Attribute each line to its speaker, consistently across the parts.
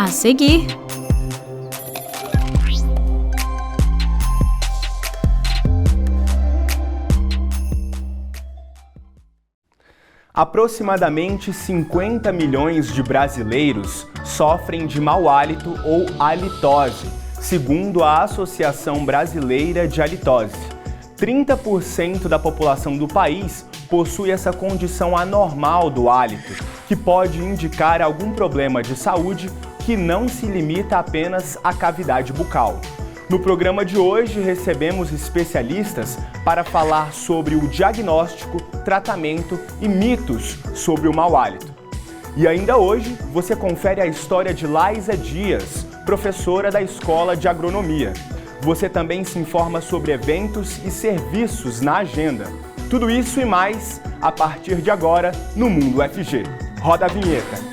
Speaker 1: A seguir,
Speaker 2: aproximadamente 50 milhões de brasileiros sofrem de mau hálito ou halitose, segundo a Associação Brasileira de Halitose. 30% da população do país possui essa condição anormal do hálito, que pode indicar algum problema de saúde que não se limita apenas à cavidade bucal. No programa de hoje, recebemos especialistas para falar sobre o diagnóstico, tratamento e mitos sobre o mau hálito. E ainda hoje, você confere a história de Laísa Dias, professora da Escola de Agronomia. Você também se informa sobre eventos e serviços na agenda. Tudo isso e mais, a partir de agora, no Mundo UFG. Roda a vinheta.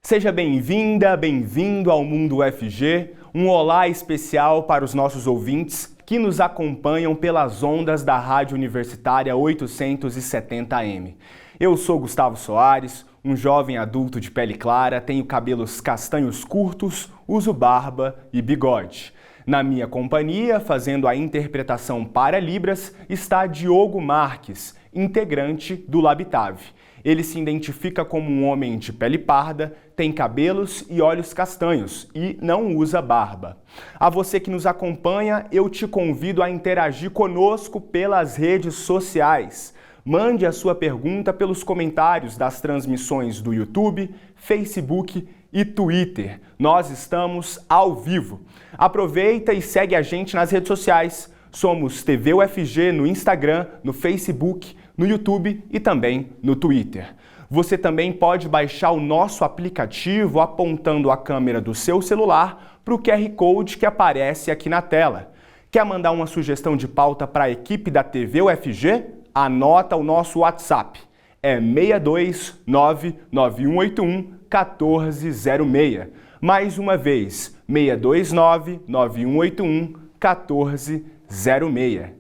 Speaker 2: Seja bem-vinda, bem-vindo ao Mundo UFG. Um olá especial para os nossos ouvintes que nos acompanham pelas ondas da Rádio Universitária 870M. Eu sou Gustavo Soares, um jovem adulto de pele clara, tenho cabelos castanhos curtos, uso barba e bigode. Na minha companhia, fazendo a interpretação para Libras, está Diogo Marques, integrante do Labitave. Ele se identifica como um homem de pele parda, tem cabelos e olhos castanhos e não usa barba. A você que nos acompanha, eu te convido a interagir conosco pelas redes sociais. Mande a sua pergunta pelos comentários das transmissões do YouTube, Facebook e Twitter. Nós estamos ao vivo. Aproveita e segue a gente nas redes sociais. Somos TV UFG no Instagram, no Facebook, no YouTube e também no Twitter. Você também pode baixar o nosso aplicativo apontando a câmera do seu celular para o QR Code que aparece aqui na tela. Quer mandar uma sugestão de pauta para a equipe da TV UFG? Anota o nosso WhatsApp. É 629-9181-1406. Mais uma vez, 629-9181-1406.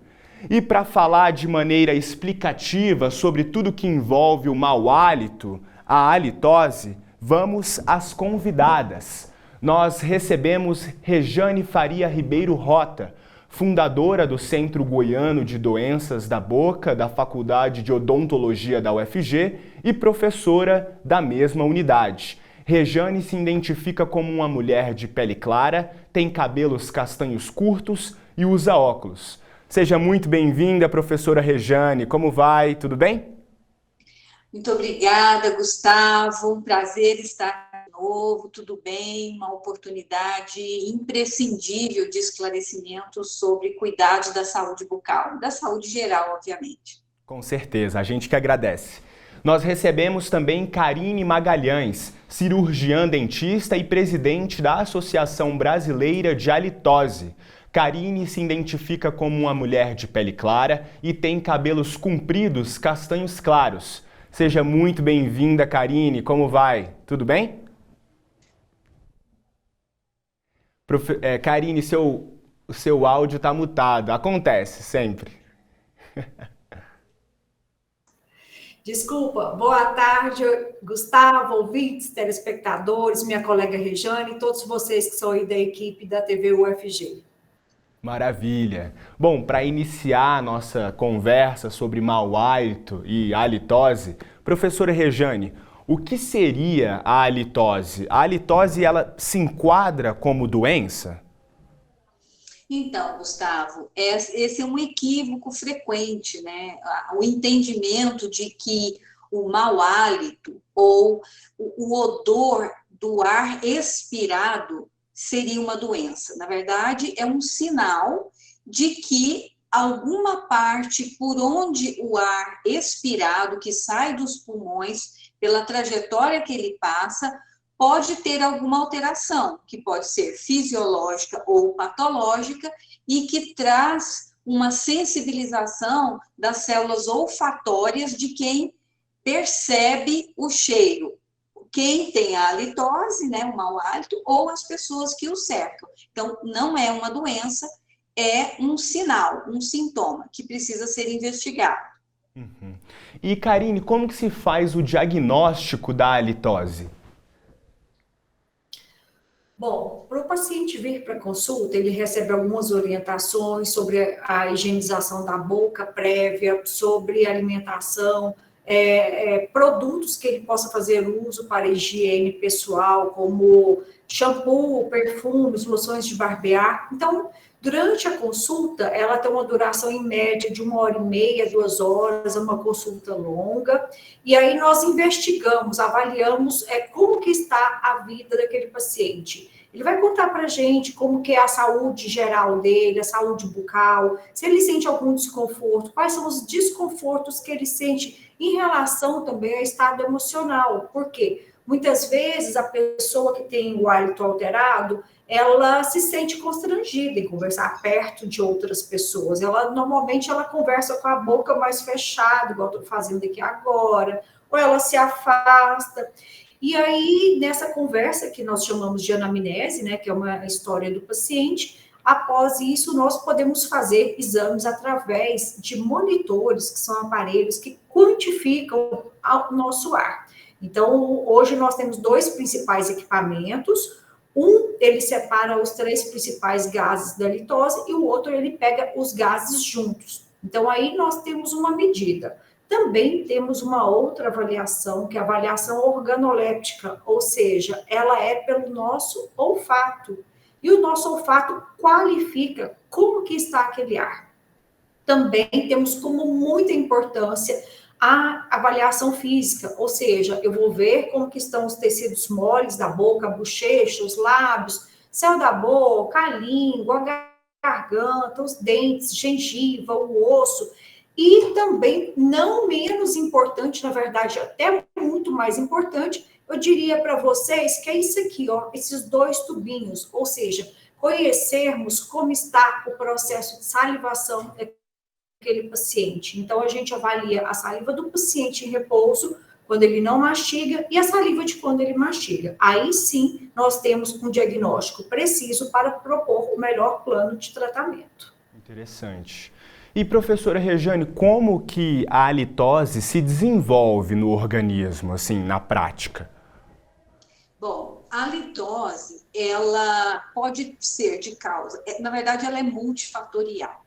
Speaker 2: E para falar de maneira explicativa sobre tudo que envolve o mau hálito, a halitose, vamos às convidadas. Nós recebemos Rejane Faria Ribeiro Rota, fundadora do Centro Goiano de Doenças da Boca, da Faculdade de Odontologia da UFG e professora da mesma unidade. Rejane se identifica como uma mulher de pele clara, tem cabelos castanhos curtos e usa óculos. Seja muito bem-vinda, professora Rejane. Como vai? Tudo bem?
Speaker 3: Muito obrigada, Gustavo. Um prazer estar de novo. Tudo bem? Uma oportunidade imprescindível de esclarecimento sobre cuidado da saúde bucal, da saúde geral, obviamente.
Speaker 2: Com certeza, a gente que agradece. Nós recebemos também Karine Magalhães, cirurgiã dentista e presidente da Associação Brasileira de Halitose. Karine se identifica como uma mulher de pele clara e tem cabelos compridos, castanhos claros. Seja muito bem-vinda, Karine. Como vai? Tudo bem? Karine, o seu áudio está mutado. Acontece sempre.
Speaker 4: Desculpa. Boa tarde, Gustavo, ouvintes, telespectadores, minha colega Rejane, todos vocês que são aí da equipe da TV UFG.
Speaker 2: Maravilha! Bom, para iniciar a nossa conversa sobre mau hálito e halitose, professora Rejane, o que seria a halitose? A halitose, ela se enquadra como doença?
Speaker 3: Então, Gustavo, esse é um equívoco frequente, né? O entendimento de que o mau hálito ou o odor do ar expirado seria uma doença. Na verdade, é um sinal de que alguma parte por onde o ar expirado, que sai dos pulmões, pela trajetória que ele passa, pode ter alguma alteração, que pode ser fisiológica ou patológica, e que traz uma sensibilização das células olfatórias de quem percebe o cheiro. Quem tem a halitose, né, o mau hálito, ou as pessoas que o cercam. Então, não é uma doença, é um sinal, um sintoma que precisa ser investigado.
Speaker 2: Uhum. E, Karine, como que se faz o diagnóstico da halitose?
Speaker 4: Bom, para o paciente vir para consulta, ele recebe algumas orientações sobre a higienização da boca prévia, sobre alimentação, produtos que ele possa fazer uso para higiene pessoal, como shampoo, perfumes, loções de barbear. Então, durante a consulta, ela tem uma duração em média de 1h30, 2 horas, é uma consulta longa, e aí nós investigamos, avaliamos como que está a vida daquele paciente. Ele vai contar para a gente como que é a saúde geral dele, a saúde bucal, se ele sente algum desconforto, quais são os desconfortos que ele sente em relação também ao estado emocional. Por quê? Muitas vezes a pessoa que tem o hálito alterado, ela se sente constrangida em conversar perto de outras pessoas. Normalmente ela conversa com a boca mais fechada, igual eu estou fazendo aqui agora, ou ela se afasta. E aí, nessa conversa que nós chamamos de anamnese, né, que é uma história do paciente, após isso, nós podemos fazer exames através de monitores, que são aparelhos que quantificam o nosso ar. Então, hoje nós temos 2 principais equipamentos. Ele separa os 3 principais gases da litose e o outro, ele pega os gases juntos. Então, aí nós temos uma medida. Também temos uma outra avaliação, que é a avaliação organoléptica, ou seja, ela é pelo nosso olfato. E o nosso olfato qualifica como que está aquele ar. Também temos como muita importância a avaliação física, ou seja, eu vou ver como que estão os tecidos moles da boca, a bochecha, os lábios, céu da boca, a língua, a garganta, os dentes, gengiva, o osso. E também, não menos importante, na verdade, até muito mais importante, eu diria para vocês que é isso aqui, ó, esses 2 tubinhos, ou seja, conhecermos como está o processo de salivação daquele paciente. Então, a gente avalia a saliva do paciente em repouso, quando ele não mastiga, e a saliva de quando ele mastiga. Aí sim, nós temos um diagnóstico preciso para propor o melhor plano de tratamento.
Speaker 2: Interessante. E, professora Rejane, como que a halitose se desenvolve no organismo, assim, na prática?
Speaker 3: Bom, a halitose, ela pode ser de causa, na verdade, ela é multifatorial.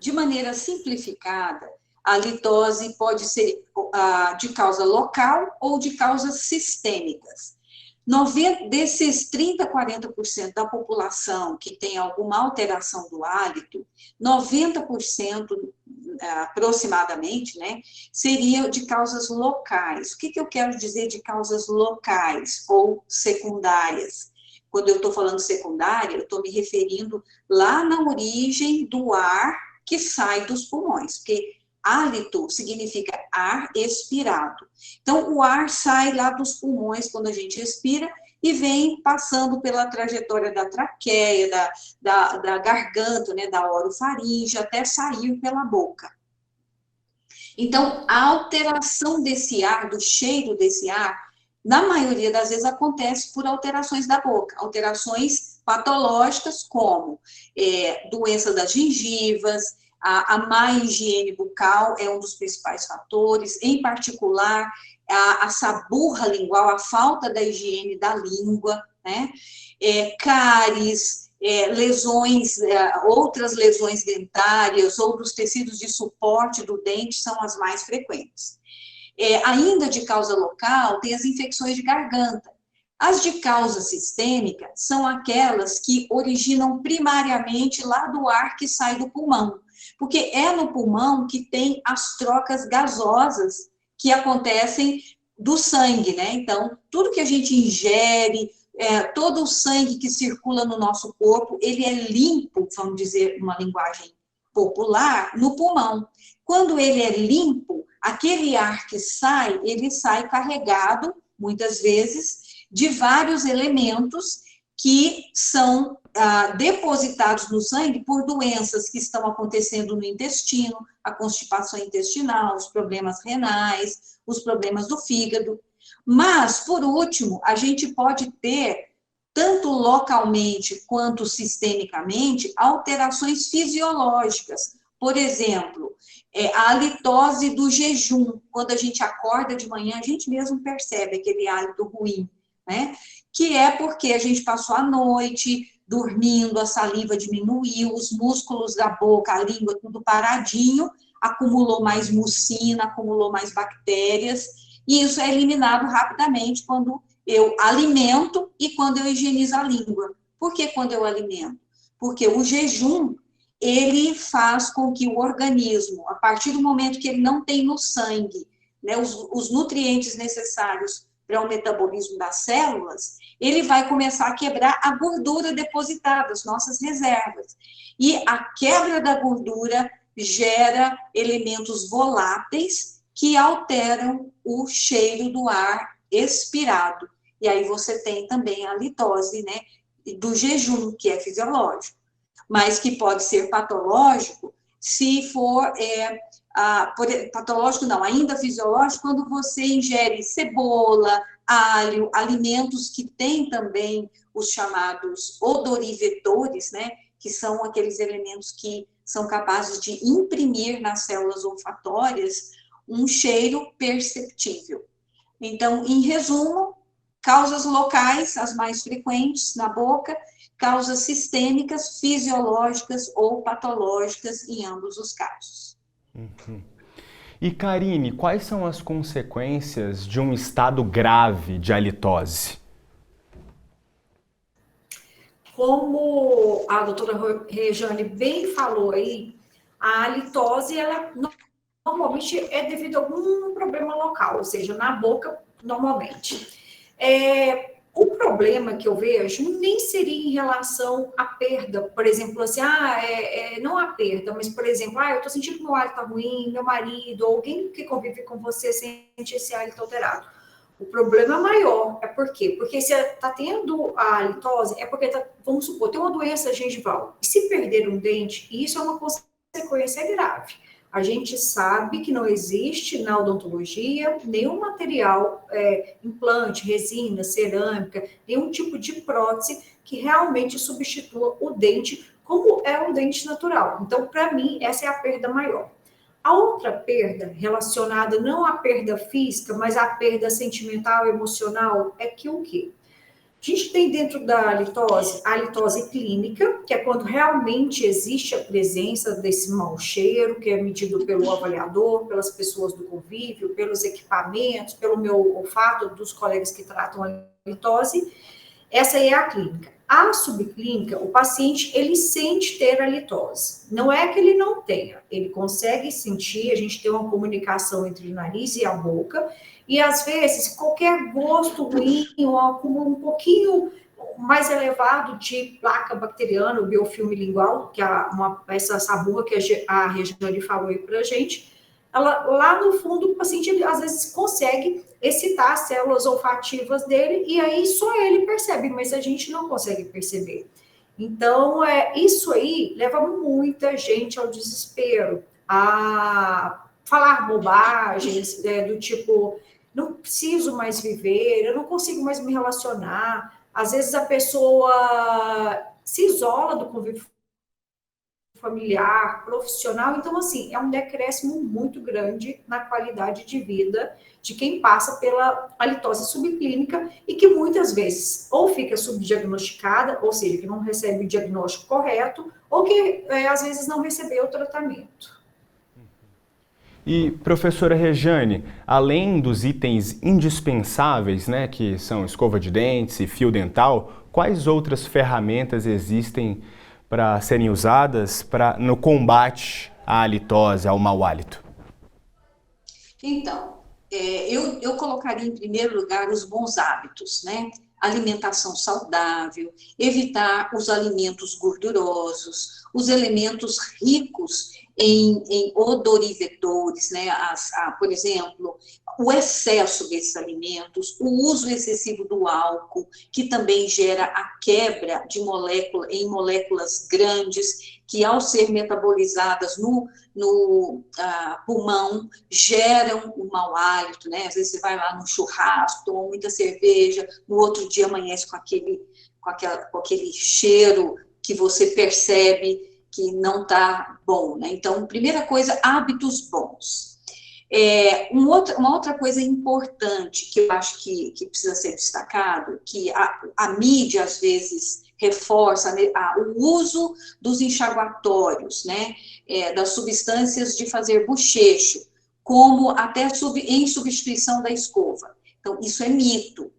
Speaker 3: De maneira simplificada, a halitose pode ser de causa local ou de causas sistêmicas. Desses 30% a 40% da população que tem alguma alteração do hálito, 90% aproximadamente, né, seria de causas locais. O que eu quero dizer de causas locais ou secundárias? Quando eu estou falando secundária, eu estou me referindo lá na origem do ar que sai dos pulmões, porque hálito significa ar expirado. Então, o ar sai lá dos pulmões quando a gente expira e vem passando pela trajetória da traqueia, da garganta, né, da orofaringe, até sair pela boca. Então, a alteração desse ar, do cheiro desse ar, na maioria das vezes acontece por alterações da boca, alterações patológicas como doença das gengivas, a má higiene bucal é um dos principais fatores, em particular, a saburra lingual, a falta da higiene da língua, né? Cáries, lesões, outras lesões dentárias ou dos tecidos de suporte do dente são as mais frequentes. Ainda de causa local, tem as infecções de garganta. As de causa sistêmica são aquelas que originam primariamente lá do ar que sai do pulmão, porque é no pulmão que tem as trocas gasosas que acontecem do sangue, né? Então, tudo que a gente ingere, todo o sangue que circula no nosso corpo, ele é limpo, vamos dizer, uma linguagem popular, no pulmão. Quando ele é limpo, aquele ar que sai, ele sai carregado, muitas vezes, de vários elementos que são depositados no sangue por doenças que estão acontecendo no intestino, a constipação intestinal, os problemas renais, os problemas do fígado. Mas, por último, a gente pode ter tanto localmente quanto sistemicamente, alterações fisiológicas. Por exemplo, a halitose do jejum. Quando a gente acorda de manhã, a gente mesmo percebe aquele hálito ruim, né? Que é porque a gente passou a noite dormindo, a saliva diminuiu, os músculos da boca, a língua, tudo paradinho, acumulou mais mucina, acumulou mais bactérias, e isso é eliminado rapidamente quando eu alimento e quando eu higienizo a língua. Por que quando eu alimento? Porque o jejum, ele faz com que o organismo, a partir do momento que ele não tem no sangue, né, os nutrientes necessários para o metabolismo das células, ele vai começar a quebrar a gordura depositada, as nossas reservas. E a quebra da gordura gera elementos voláteis que alteram o cheiro do ar expirado. E aí você tem também a litose, né, do jejum, que é fisiológico, mas que pode ser patológico se for patológico não, ainda fisiológico, quando você ingere cebola, alho, alimentos que têm também os chamados odorivetores, né, que são aqueles elementos que são capazes de imprimir nas células olfatórias um cheiro perceptível. Então, em resumo, causas locais, as mais frequentes na boca, causas sistêmicas, fisiológicas ou patológicas em ambos os casos.
Speaker 2: Uhum. E Karine, quais são as consequências de um estado grave de halitose?
Speaker 4: Como a doutora Rejane bem falou aí, a halitose, ela normalmente é devido a algum problema local, ou seja, na boca, normalmente. O problema que eu vejo nem seria em relação à perda, por exemplo, assim, não a perda, mas, por exemplo, eu estou sentindo que meu hálito está ruim, meu marido, alguém que convive com você sente esse hálito alterado. O problema maior é por quê? Porque se está tendo a halitose, é porque, vamos supor, tem uma doença gengival, e se perder um dente, isso é uma consequência grave. A gente sabe que não existe na odontologia nenhum material, implante, resina, cerâmica, nenhum tipo de prótese que realmente substitua o dente como é um dente natural. Então, para mim, essa é a perda maior. A outra perda, relacionada não à perda física, mas à perda sentimental, emocional, é que o quê? A gente tem dentro da halitose, a halitose clínica, que é quando realmente existe a presença desse mau cheiro, que é medido pelo avaliador, pelas pessoas do convívio, pelos equipamentos, pelo meu olfato, dos colegas que tratam a halitose. Essa aí é a clínica. A subclínica, o paciente, ele sente ter halitose. Não é que ele não tenha, ele consegue sentir, a gente tem uma comunicação entre o nariz e a boca, e às vezes qualquer gosto ruim ou acúmulo um pouquinho mais elevado de placa bacteriana, o biofilme lingual, que é essa saburra que a Regiane falou aí pra gente, ela, lá no fundo o paciente às vezes consegue excitar as células olfativas dele e aí só ele percebe, mas a gente não consegue perceber. Então, isso aí leva muita gente ao desespero, a falar bobagens, do tipo, não preciso mais viver, eu não consigo mais me relacionar. Às vezes a pessoa se isola do convívio familiar, profissional. Então, assim, é um decréscimo muito grande na qualidade de vida de quem passa pela halitose subclínica e que muitas vezes ou fica subdiagnosticada, ou seja, que não recebe o diagnóstico correto, ou que às vezes não recebeu o tratamento.
Speaker 2: E, professora Rejane, além dos itens indispensáveis, né, que são escova de dentes e fio dental, quais outras ferramentas existem para serem usadas no combate à halitose, ao mau hálito?
Speaker 3: Então, eu colocaria em primeiro lugar os bons hábitos, né? Alimentação saudável, evitar os alimentos gordurosos, os elementos ricos em odorivetores, né? Por exemplo, o excesso desses alimentos, o uso excessivo do álcool, que também gera a quebra de moléculas grandes, que ao ser metabolizadas no pulmão, geram o mau hálito, né? Às vezes você vai lá no churrasco, toma muita cerveja, no outro dia amanhece com com aquele cheiro que você percebe que não está bom, né? Então, primeira coisa, hábitos bons. Uma outra coisa importante que eu acho que precisa ser destacado, que a mídia, às vezes, reforça, né, o uso dos enxaguatórios, né, das substâncias de fazer bochecho, como até em substituição da escova. Então, isso é mito.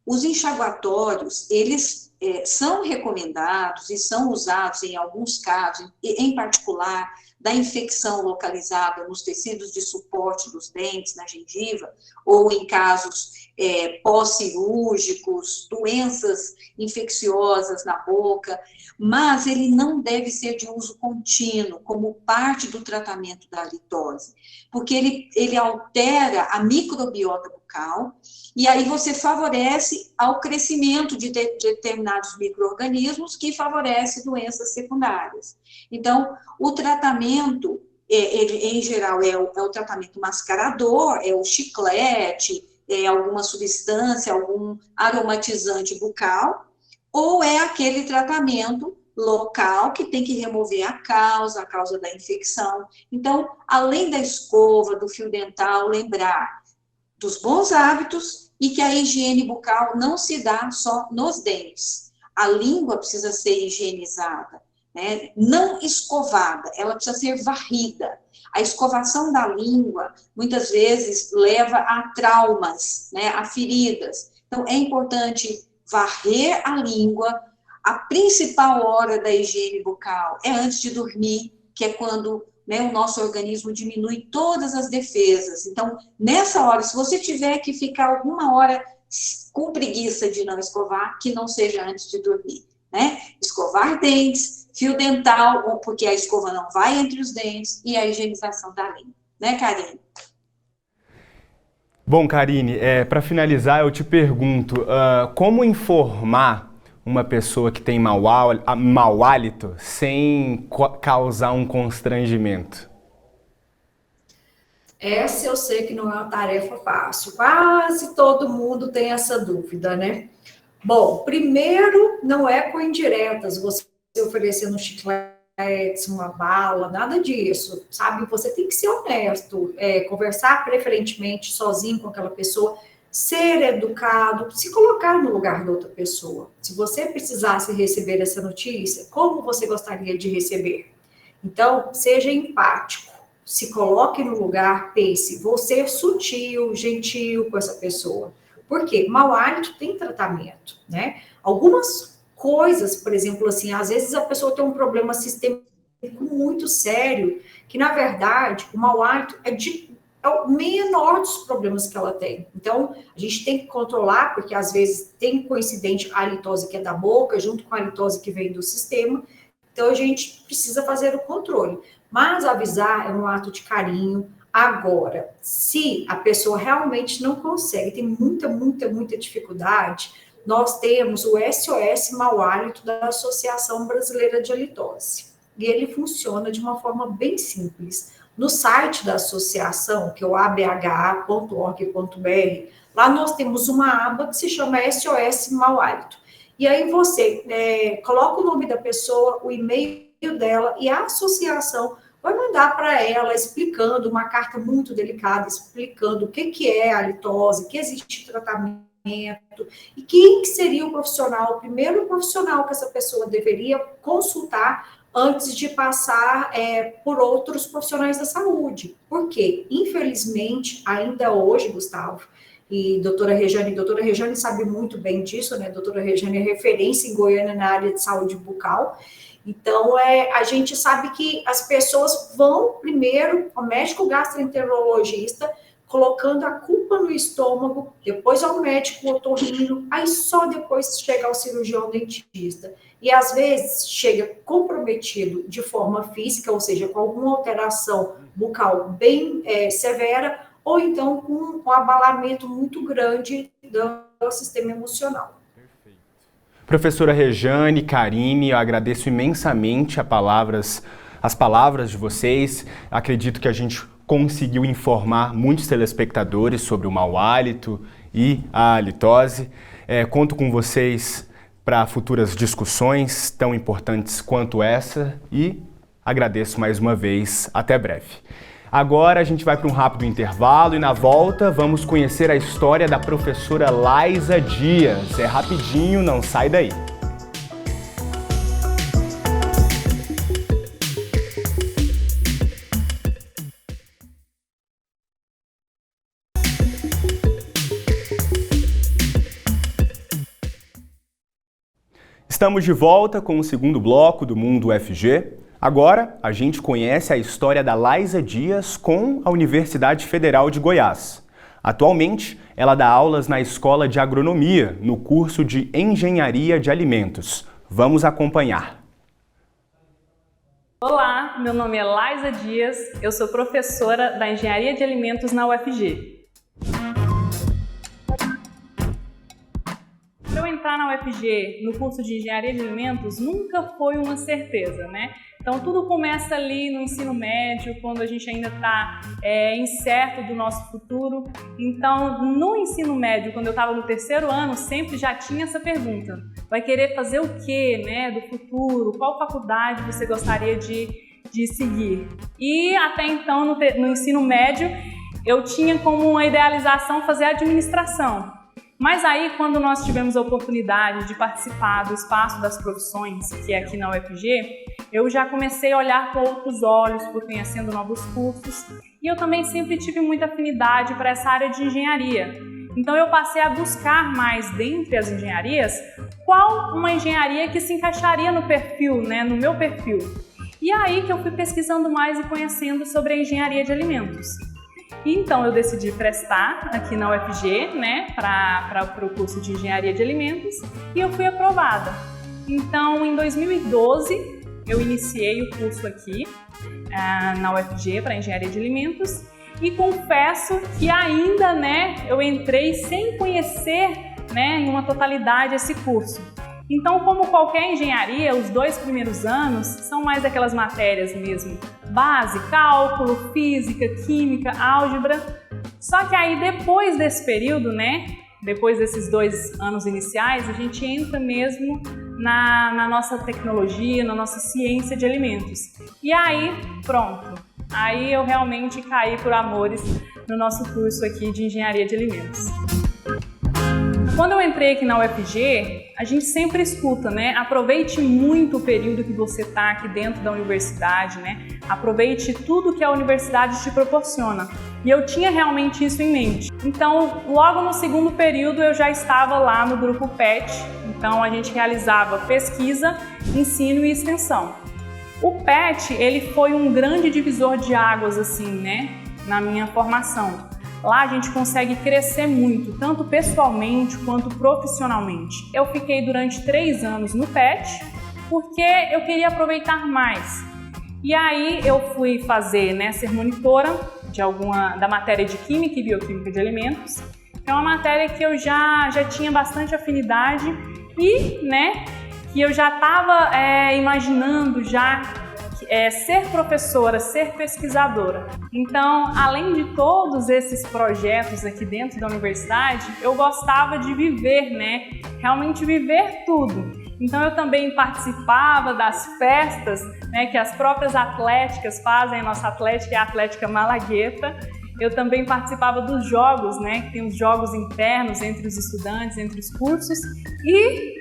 Speaker 3: Os enxaguatórios, eles são recomendados e são usados em alguns casos, em particular, da infecção localizada nos tecidos de suporte dos dentes, na gengiva, ou em casos pós-cirúrgicos, doenças infecciosas na boca, mas ele não deve ser de uso contínuo, como parte do tratamento da halitose, porque ele altera a microbiota bucal, e aí você favorece ao crescimento de determinados micro-organismos que favorece doenças secundárias. Então, o tratamento, ele, em geral, é o tratamento mascarador, é o chiclete, é alguma substância, algum aromatizante bucal, ou é aquele tratamento local que tem que remover a causa da infecção. Então, além da escova, do fio dental, lembrar dos bons hábitos e que a higiene bucal não se dá só nos dentes. A língua precisa ser higienizada, né? Não escovada, ela precisa ser varrida. A escovação da língua, muitas vezes, leva a traumas, né, a feridas. Então, é importante varrer a língua. A principal hora da higiene bucal é antes de dormir, que é quando, né, o nosso organismo diminui todas as defesas. Então, nessa hora, se você tiver que ficar alguma hora com preguiça de não escovar, que não seja antes de dormir, né? Escovar dentes, fio dental, porque a escova não vai entre os dentes, e a higienização da língua, né, Karine?
Speaker 2: Bom, Karine, para finalizar, eu te pergunto, como informar uma pessoa que tem mau hálito sem causar um constrangimento?
Speaker 4: Essa eu sei que não é uma tarefa fácil. Quase todo mundo tem essa dúvida, né? Bom, primeiro, não é com indiretas, você oferecendo chicletes, uma bala, nada disso, sabe? Você tem que ser honesto, conversar preferentemente sozinho com aquela pessoa, ser educado, se colocar no lugar da outra pessoa. Se você precisasse receber essa notícia, como você gostaria de receber? Então, seja empático, se coloque no lugar, pense, vou ser sutil, gentil com essa pessoa. Por quê? Mau hálito tem tratamento, né? Algumas coisas, por exemplo, assim, às vezes a pessoa tem um problema sistêmico muito sério, que na verdade o mau hálito é o menor dos problemas que ela tem. Então, a gente tem que controlar, porque às vezes tem coincidente a halitose que é da boca, junto com a halitose que vem do sistema, então a gente precisa fazer o controle. Mas avisar é um ato de carinho. Agora, se a pessoa realmente não consegue, tem muita dificuldade, nós temos o SOS Mau Hálito da Associação Brasileira de Halitose. E ele funciona de uma forma bem simples. No site da associação, que é o abha.org.br, lá nós temos uma aba que se chama SOS Mau Hálito. E aí você coloca o nome da pessoa, o e-mail dela, e a associação vai mandar para ela explicando, uma carta muito delicada, explicando o que é a halitose, que existe tratamento, e quem seria o primeiro profissional que essa pessoa deveria consultar antes de passar por outros profissionais da saúde. Porque, infelizmente, ainda hoje, Gustavo, e doutora Rejane sabe muito bem disso, né? Doutora Rejane é referência em Goiânia na área de saúde bucal. Então, a gente sabe que as pessoas vão primeiro ao médico gastroenterologista, colocando a culpa no estômago, depois ao médico otorrino, aí só depois chega ao cirurgião dentista. E às vezes chega comprometido de forma física, ou seja, com alguma alteração bucal bem severa, ou então com um abalamento muito grande do sistema emocional.
Speaker 2: Professora Rejane, Karine, eu agradeço imensamente as palavras de vocês. Acredito que a gente conseguiu informar muitos telespectadores sobre o mau hálito e a halitose. Conto com vocês para futuras discussões tão importantes quanto essa e agradeço mais uma vez. Até breve. Agora a gente vai para um rápido intervalo e na volta vamos conhecer a história da professora Laisa Dias. É rapidinho, não sai daí. Estamos de volta com o segundo bloco do Mundo UFG. Agora, a gente conhece a história da Laisa Dias com a Universidade Federal de Goiás. Atualmente, ela dá aulas na Escola de Agronomia, no curso de Engenharia de Alimentos. Vamos acompanhar.
Speaker 1: Olá, meu nome é Laisa Dias, eu sou professora da Engenharia de Alimentos na UFG. Para eu entrar na UFG no curso de Engenharia de Alimentos nunca foi uma certeza, né? Então tudo começa ali no ensino médio, quando a gente ainda está incerto do nosso futuro. Então no ensino médio, quando eu estava no terceiro ano, sempre já tinha essa pergunta. Vai querer fazer o quê, né, do futuro? Qual faculdade você gostaria de seguir? E até então no ensino médio eu tinha como uma idealização fazer administração. Mas aí, quando nós tivemos a oportunidade de participar do Espaço das Profissões, que é aqui na UFG, eu já comecei a olhar com outros olhos, por conhecendo novos cursos, e eu também sempre tive muita afinidade para essa área de engenharia. Então eu passei a buscar mais dentre as engenharias, qual uma engenharia que se encaixaria no perfil, né, no meu perfil. E aí que eu fui pesquisando mais e conhecendo sobre a engenharia de alimentos. Então eu decidi prestar aqui na UFG, né, para o curso de Engenharia de Alimentos e eu fui aprovada. Então em 2012 eu iniciei o curso aqui na UFG para Engenharia de Alimentos e confesso que ainda, né, eu entrei sem conhecer, né, em uma totalidade esse curso. Então, como qualquer engenharia, os 2 primeiros anos são mais aquelas matérias mesmo, base, cálculo, física, química, álgebra. Só que aí depois desse período, né, depois desses 2 anos iniciais, a gente entra mesmo na nossa tecnologia, na nossa ciência de alimentos. E aí, pronto, aí eu realmente caí por amores no nosso curso aqui de Engenharia de Alimentos. Quando eu entrei aqui na UFG, a gente sempre escuta, né? Aproveite muito o período que você está aqui dentro da universidade, né? Aproveite tudo que a universidade te proporciona. E eu tinha realmente isso em mente. Então, logo no segundo período, eu já estava lá no grupo PET. Então, a gente realizava pesquisa, ensino e extensão. O PET, ele foi um grande divisor de águas, assim, né? Na minha formação. Lá a gente consegue crescer muito, tanto pessoalmente quanto profissionalmente. Eu fiquei durante 3 anos no PET, porque eu queria aproveitar mais. E aí eu fui fazer, né, ser monitora da matéria de Química e Bioquímica de Alimentos, que é uma matéria que eu já tinha bastante afinidade e, né, que eu já estava imaginando ser professora, ser pesquisadora. Então, além de todos esses projetos aqui dentro da universidade, eu gostava de viver, né? Realmente viver tudo. Então, eu também participava das festas, né, que as próprias atléticas fazem. A nossa atlética é a Atlética Malagueta. Eu também participava dos jogos, né, que tem os jogos internos entre os estudantes, entre os cursos. E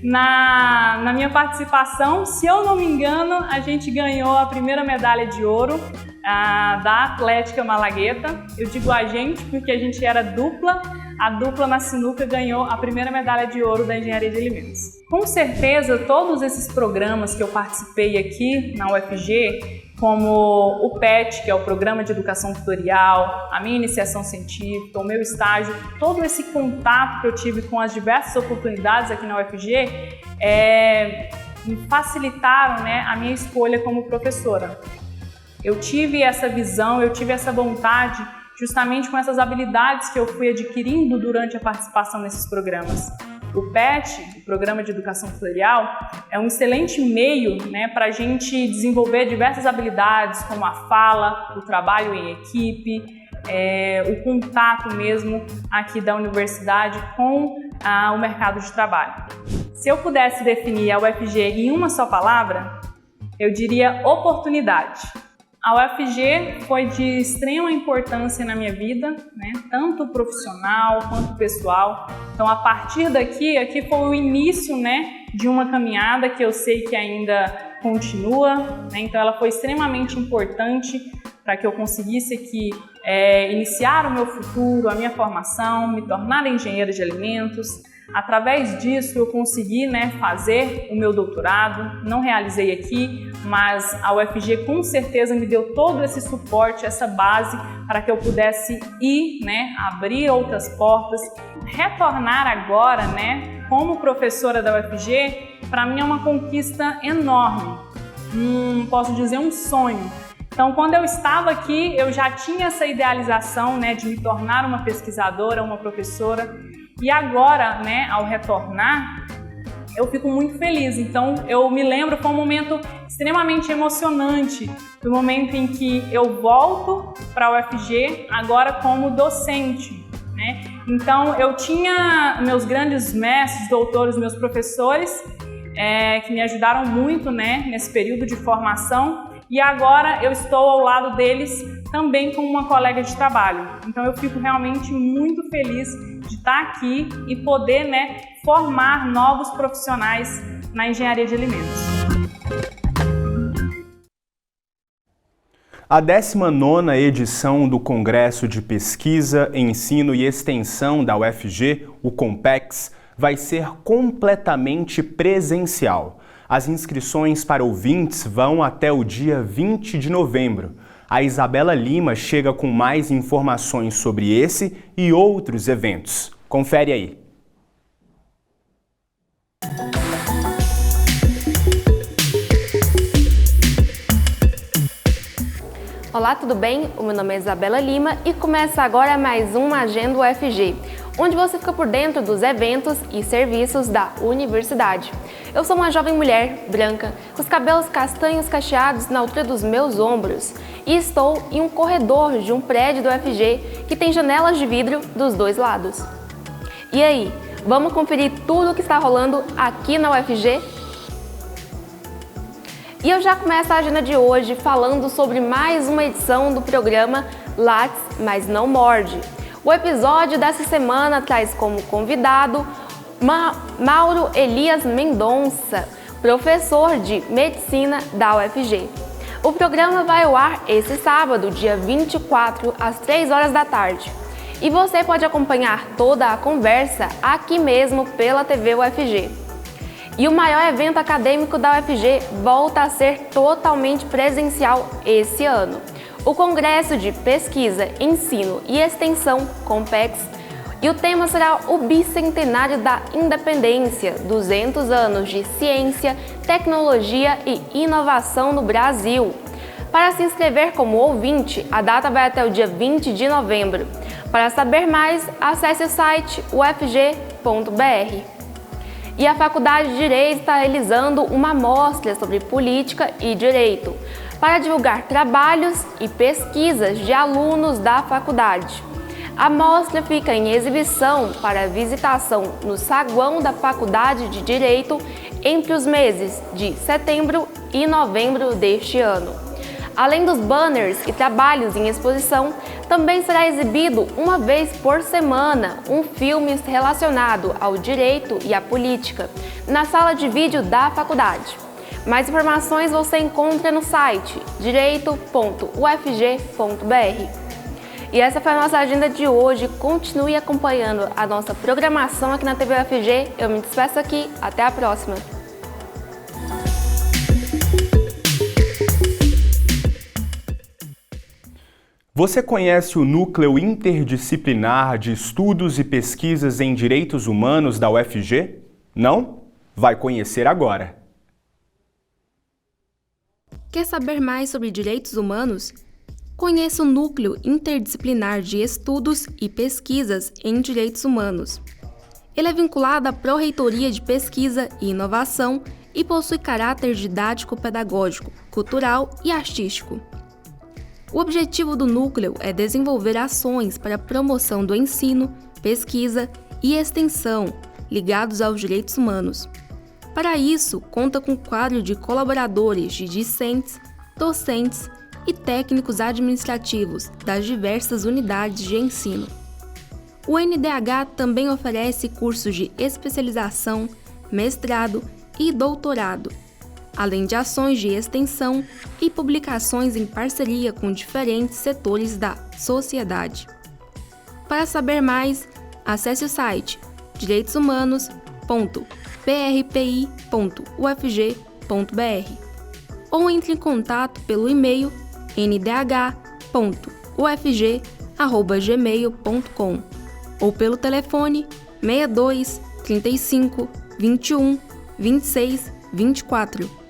Speaker 1: na minha participação, se eu não me engano, a gente ganhou a primeira medalha de ouro da Atlética Malagueta. Eu digo a gente porque a gente era dupla. A dupla na sinuca ganhou a primeira medalha de ouro da Engenharia de Alimentos. Com certeza, todos esses programas que eu participei aqui na UFG, como o PET, que é o Programa de Educação Tutorial, a minha iniciação científica, o meu estágio, todo esse contato que eu tive com as diversas oportunidades aqui na UFG, me facilitaram, né, a minha escolha como professora. Eu tive essa visão, eu tive essa vontade, justamente com essas habilidades que eu fui adquirindo durante a participação nesses programas. O PET, o Programa de Educação Tutorial, é um excelente meio, né, para a gente desenvolver diversas habilidades, como a fala, o trabalho em equipe, o contato mesmo aqui da universidade com o mercado de trabalho. Se eu pudesse definir a UFG em uma só palavra, eu diria oportunidade. A UFG foi de extrema importância na minha vida, né? Tanto profissional quanto pessoal. Então, a partir daqui, aqui foi o início, né, de uma caminhada que eu sei que ainda continua, né? Então, ela foi extremamente importante para que eu conseguisse aqui iniciar o meu futuro, a minha formação, me tornar engenheira de alimentos. Através disso eu consegui, né, fazer o meu doutorado, não realizei aqui, mas a UFG com certeza me deu todo esse suporte, essa base para que eu pudesse ir, né, abrir outras portas. Retornar agora, né, como professora da UFG, para mim é uma conquista enorme, posso dizer um sonho. Então, quando eu estava aqui, eu já tinha essa idealização, né, de me tornar uma pesquisadora, uma professora. E agora, né, ao retornar, eu fico muito feliz. Então, eu me lembro, foi um momento extremamente emocionante, do momento em que eu volto para a UFG, agora como docente, né? Então, eu tinha meus grandes mestres, doutores, meus professores, que me ajudaram muito, né, nesse período de formação. E agora eu estou ao lado deles também como uma colega de trabalho. Então eu fico realmente muito feliz de estar aqui e poder, né, formar novos profissionais na engenharia de alimentos.
Speaker 2: A 19ª edição do Congresso de Pesquisa, Ensino e Extensão da UFG, o COMPEX, vai ser completamente presencial. As inscrições para ouvintes vão até o dia 20 de novembro. A Isabela Lima chega com mais informações sobre esse e outros eventos. Confere aí.
Speaker 5: Olá, tudo bem? O meu nome é Isabela Lima e começa agora mais um Agenda UFG, onde você fica por dentro dos eventos e serviços da universidade. Eu sou uma jovem mulher branca, com os cabelos castanhos cacheados na altura dos meus ombros e estou em um corredor de um prédio do UFG que tem janelas de vidro dos dois lados. E aí, vamos conferir tudo o que está rolando aqui na UFG? E eu já começo a agenda de hoje falando sobre mais uma edição do programa Lattes, mas não morde. O episódio dessa semana traz como convidado Mauro Elias Mendonça, professor de Medicina da UFG. O programa vai ao ar esse sábado, dia 24, às 3 horas da tarde. E você pode acompanhar toda a conversa aqui mesmo pela TV UFG. E o maior evento acadêmico da UFG volta a ser totalmente presencial esse ano. O Congresso de Pesquisa, Ensino e Extensão, COMPEX, e o tema será o Bicentenário da Independência, 200 anos de ciência, tecnologia e inovação no Brasil. Para se inscrever como ouvinte, a data vai até o dia 20 de novembro. Para saber mais, acesse o site ufg.br. E a Faculdade de Direito está realizando uma mostra sobre política e direito, para divulgar trabalhos e pesquisas de alunos da faculdade. A mostra fica em exibição para visitação no saguão da Faculdade de Direito entre os meses de setembro e novembro deste ano. Além dos banners e trabalhos em exposição, também será exibido uma vez por semana um filme relacionado ao direito e à política na sala de vídeo da faculdade. Mais informações você encontra no site direito.ufg.br. E essa foi a nossa agenda de hoje. Continue acompanhando a nossa programação aqui na TV UFG. Eu me despeço aqui. Até a próxima!
Speaker 2: Você conhece o Núcleo Interdisciplinar de Estudos e Pesquisas em Direitos Humanos da UFG? Não? Vai conhecer agora!
Speaker 6: Quer saber mais sobre direitos humanos? Conheça o Núcleo Interdisciplinar de Estudos e Pesquisas em Direitos Humanos. Ele é vinculado à Pró-Reitoria de Pesquisa e Inovação e possui caráter didático-pedagógico, cultural e artístico. O objetivo do núcleo é desenvolver ações para a promoção do ensino, pesquisa e Extensão, ligados aos direitos humanos. Para isso, conta com um quadro de colaboradores de discentes, docentes e técnicos administrativos das diversas unidades de ensino. O NDH também oferece cursos de especialização, mestrado e doutorado, além de ações de extensão e publicações em parceria com diferentes setores da sociedade. Para saber mais, acesse o site direitoshumanos.prpi.ufg.br ou entre em contato pelo e-mail ndh.ufg@gmail.com ou pelo telefone 62 35 21 26 24.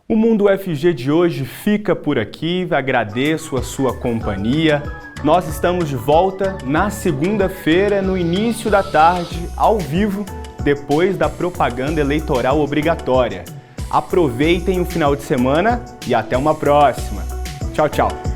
Speaker 2: O Mundo UFG de hoje fica por aqui, agradeço a sua companhia. Nós estamos de volta na segunda-feira, no início da tarde, ao vivo, depois da propaganda eleitoral obrigatória. Aproveitem o final de semana e até uma próxima. Tchau, tchau!